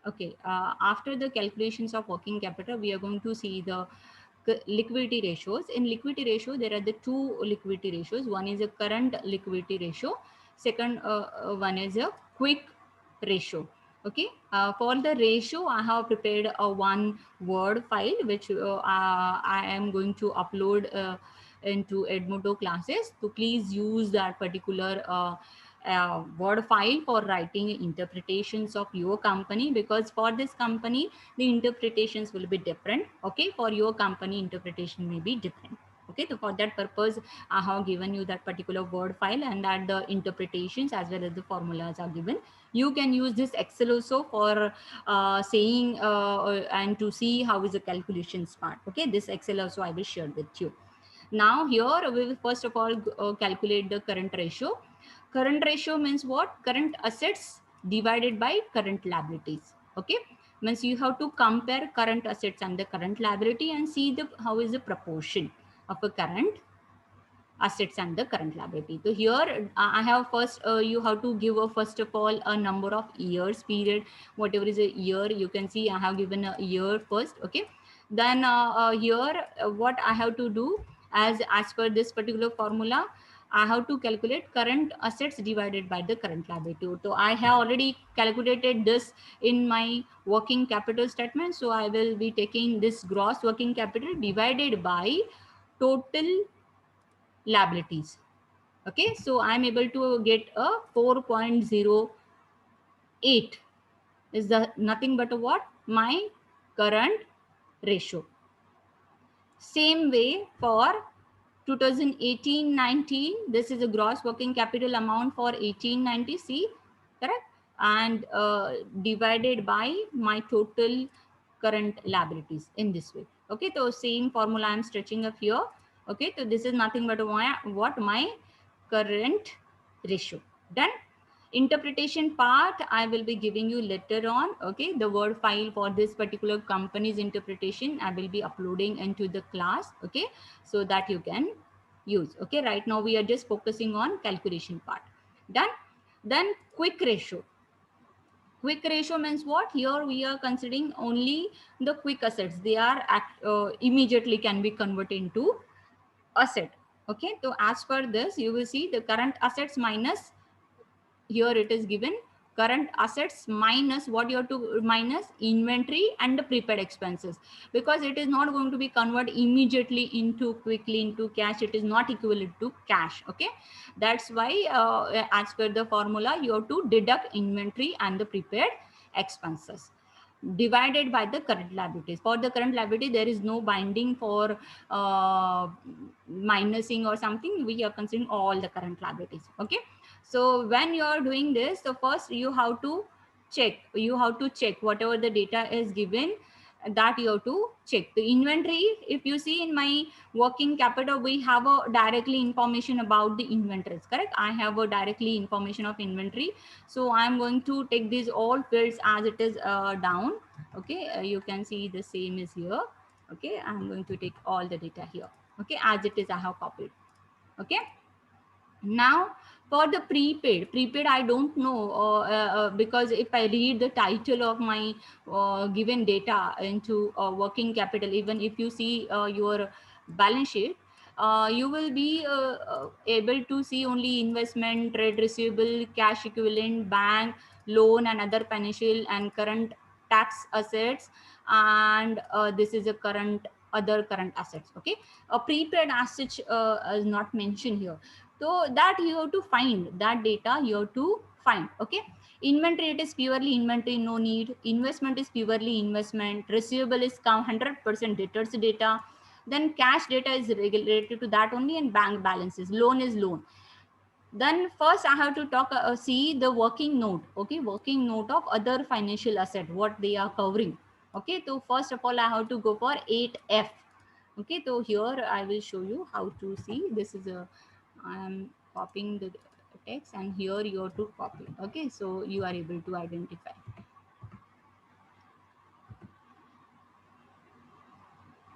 Okay, after the calculations of working capital, we are going to see the liquidity ratios. In liquidity ratio, there are the two liquidity ratios. One is a current liquidity ratio. Second one is a quick ratio. Okay, for the ratio, I have prepared a one Word file which I am going to upload into Edmodo classes. So please use that particular Word file for writing interpretations of your company, because for this company the interpretations will be different. Okay, for your company interpretation may be different. Okay, so for that purpose I have given you that particular Word file, and that the interpretations as well as the formulas are given. You can use this Excel also for saying and to see how is the calculations part. Okay, this Excel also I will share with you. Now here we will first of all calculate the current ratio. Current ratio means what? Current assets divided by current liabilities. Okay, means you have to compare current assets and the current liability and see the how is the proportion of a current assets and the current liability. So here I have first you have to give a first of all a number of years period, whatever is a year. You can see I have given a year first. Okay, then here what I have to do, as per this particular formula, I have to calculate current assets divided by the current liability. So I have already calculated this in my working capital statement. So I will be taking this gross working capital divided by total liabilities. Okay, so I'm able to get a 4.08 is the nothing but a what? My current ratio. Same way for 2018-19, this is a gross working capital amount for 1890, see, correct? And divided by my total current liabilities in this way. Okay, so same formula I'm stretching up here. Okay, so this is nothing but my current ratio. Done. Interpretation part I will be giving you later on. Okay, the Word file for this particular company's interpretation I will be uploading into the class. Okay, so that you can use. Okay, right now we are just focusing on calculation part. Done. Then quick ratio. Quick ratio means what? Here we are considering only the quick assets. They are immediately can be converted into asset. Okay, so as per this you will see the current assets minus, here it is given current assets minus what you have to minus inventory and the prepaid expenses, because it is not going to be converted immediately into quickly into cash. It is not equivalent to cash. Okay, that's why as per the formula you have to deduct inventory and the prepaid expenses divided by the current liabilities. For the current liability there is no binding for uh, minusing or something. We are considering all the current liabilities. Okay, so when you are doing this, so first you have to check whatever the data is given, that you have to check the inventory. If you see in my working capital, we have a directly information about the inventories, correct? I have a directly information of inventory, so I'm going to take these all fields as it is down. Okay, you can see the same is here. Okay, I'm going to take all the data here. Okay, as it is I have copied. Okay, now for the prepaid I don't know because if I read the title of my given data into working capital, even if you see your balance sheet, you will be able to see only investment, trade receivable, cash equivalent, bank loan and other financial and current tax assets, and this is a current other current assets. Okay, a prepaid asset is not mentioned here, so that you have to find that data, you have to find. Okay, inventory, it is purely inventory, no need. Investment is purely investment. Receivable is 100% debtors data. Then cash data is related to that only, and bank balances, loan is loan. Then first I have to talk see the working note. Okay, working note of other financial asset, what they are covering. Okay, so first of all I have to go for 8F. Okay, so here I will show you how to see. This is a, I am copying the text, and here you have to copy. Okay, so you are able to identify.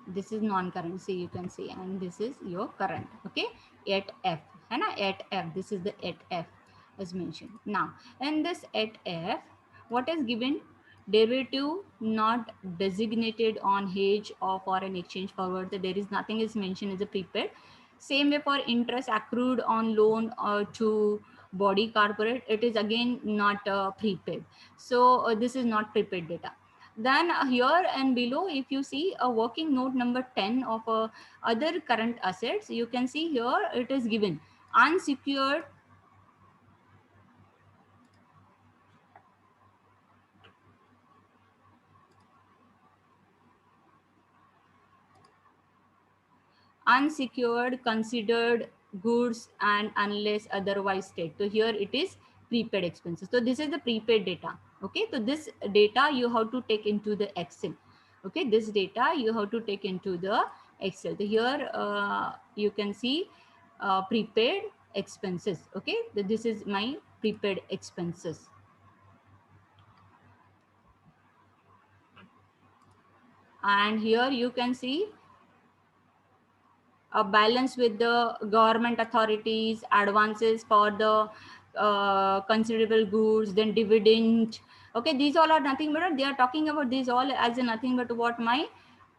This is non-current, see, you can see, and this is your current. Okay, 8F, and 8F, this is the 8F as mentioned. Now in this 8F, what is given? Derivative not designated on hedge or foreign exchange forward. There is nothing is mentioned as a prepaid. Same way for interest accrued on loan to body corporate, it is again not prepaid. So this is not prepaid data. Then here and below, if you see a working note number 10 of other current assets, you can see here it is given unsecured unsecured considered goods and unless otherwise stated. So here it is prepaid expenses. So this is the prepaid data. Okay, so this data you have to take into the Excel. Okay, this data you have to take into the Excel. So here you can see prepaid expenses. Okay, so this is my prepaid expenses. And here you can see a balance with the government authorities, advances for the considerable goods, then dividend. Okay, these all are nothing but they are talking about these all as a nothing but what my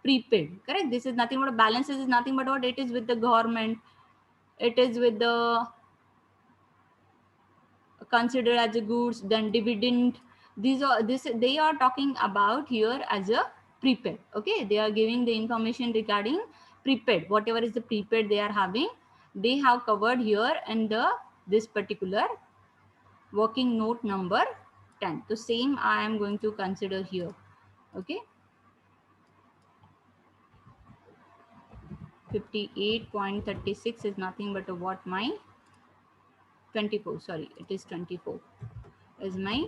prepaid. Correct. This is nothing but balances is nothing but what it is with the government. It is with the considered as a goods, then dividend. These are this they are talking about here as a prepaid. Okay, they are giving the information regarding prepaid. Whatever is the prepaid they are having, they have covered here in the this particular working note number 10. So same I am going to consider here. Okay, 58.36 is nothing but what my 24. Sorry, it is 24 is my